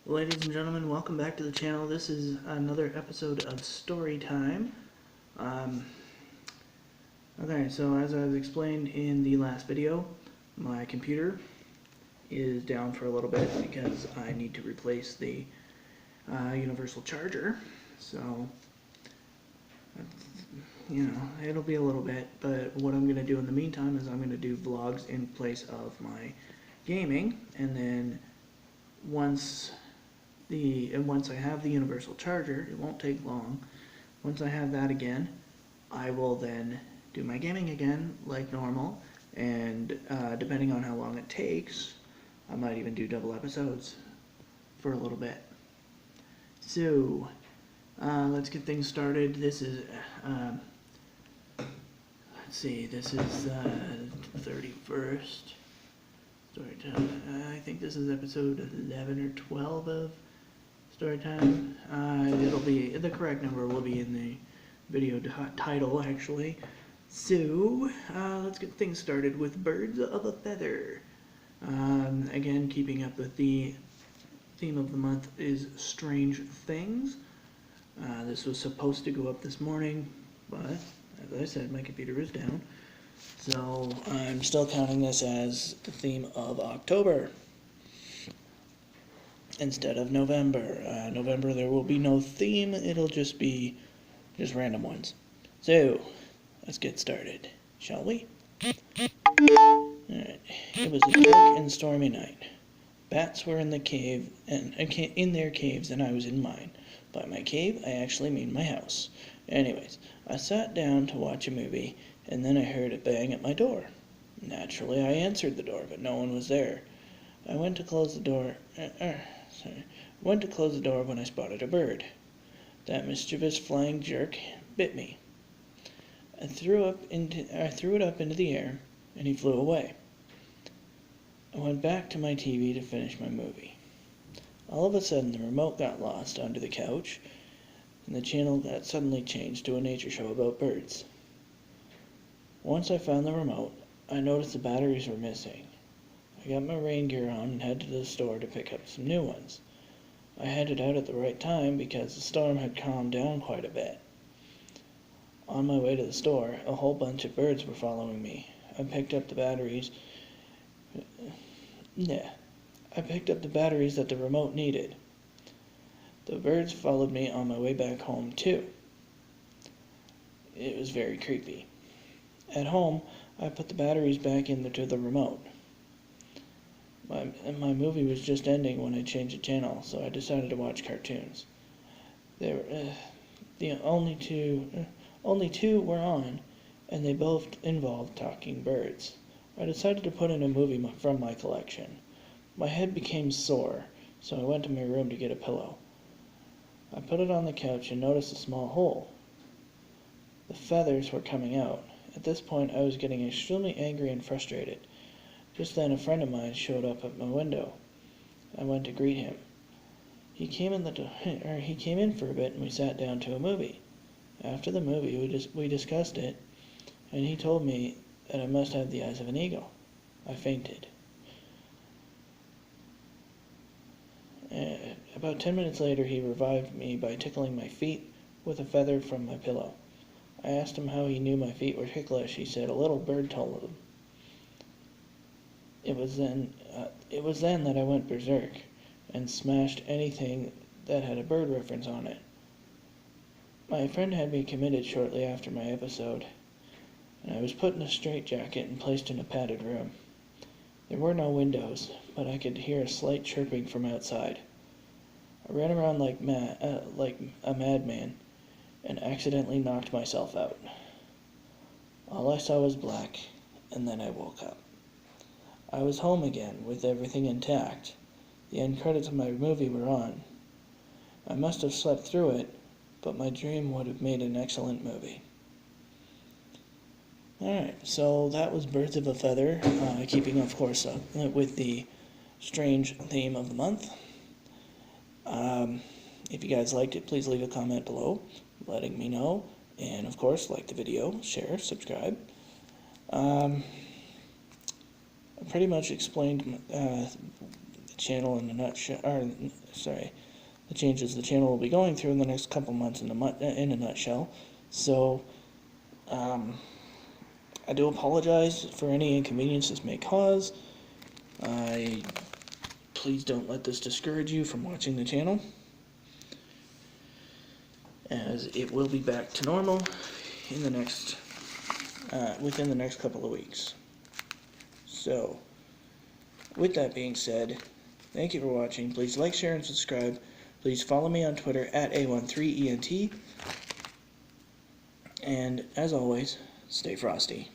Ladies and gentlemen, welcome back to the channel. This is another episode of Story Time. Okay, so as I was explained in the last video, my computer is down for a little bit because I need to replace the universal charger. So, it'll be a little bit, but what I'm going to do in the meantime is I'm going to do vlogs in place of my gaming, and then once I have the universal charger, it won't take long. Once I have that again, I will then do my gaming again like normal, and depending on how long it takes, I might even do double episodes for a little bit. So, let's get things started. This is, this is 31st. Story time. I think this is episode 11 or 12 of Story Time. It'll be, the correct number will be in the video title, actually. So, let's get things started with Birds of a Feather. Again, keeping up with the theme of the month is Strange Things. This was supposed to go up this morning, but, as I said, my computer is down. So, I'm still counting this as the theme of October instead of November. November there will be no theme, it'll just be random ones. So, let's get started, shall we? Alright, it was a dark and stormy night. Bats were in the cave, and in their caves, and I was in mine. By my cave, I actually mean my house. Anyways, I sat down to watch a movie, and then I heard a bang at my door. Naturally, I answered the door, but no one was there. I went to close the door when I spotted a bird. That mischievous flying jerk bit me. I threw it up into the air, and he flew away. I went back to my TV to finish my movie. All of a sudden, the remote got lost under the couch, and the channel got suddenly changed to a nature show about birds. Once I found the remote, I noticed the batteries were missing. I got my rain gear on and headed to the store to pick up some new ones. I headed out at the right time because the storm had calmed down quite a bit. On my way to the store, a whole bunch of birds were following me. I picked up the batteries that the remote needed. The birds followed me on my way back home too. It was very creepy. At home, I put the batteries back into the remote. My movie was just ending when I changed the channel, so I decided to watch cartoons. Only two were on, and they both involved talking birds. I decided to put in a movie from my collection. My head became sore, so I went to my room to get a pillow. I put it on the couch and noticed a small hole. The feathers were coming out. At this point, I was getting extremely angry and frustrated. Just then, a friend of mine showed up at my window. I went to greet him. He came in for a bit, and we sat down to a movie. After the movie, we discussed it, and he told me that I must have the eyes of an eagle. I fainted. About 10 minutes later, he revived me by tickling my feet with a feather from my pillow. I asked him how he knew my feet were ticklish. He said a little bird told him. It was then that I went berserk and smashed anything that had a bird reference on it. My friend had me committed shortly after my episode, and I was put in a straitjacket and placed in a padded room. There were no windows, but I could hear a slight chirping from outside. I ran around like a madman and accidentally knocked myself out. All I saw was black, and then I woke up. I was home again, with everything intact. The end credits of my movie were on. I must have slept through it, but my dream would have made an excellent movie. Alright, so that was Birds of a Feather, keeping, of course, with the strange theme of the month. If you guys liked it, please leave a comment below, letting me know. And, of course, like the video, share, subscribe. I pretty much explained the channel in a nutshell. The changes the channel will be going through in the next couple months in a nutshell. So, I do apologize for any inconvenience this may cause. Please don't let this discourage you from watching the channel, as it will be back to normal in the next, within the next couple of weeks. So, with that being said, thank you for watching. Please like, share, and subscribe. Please follow me on Twitter at A13ENT. And as always, stay frosty.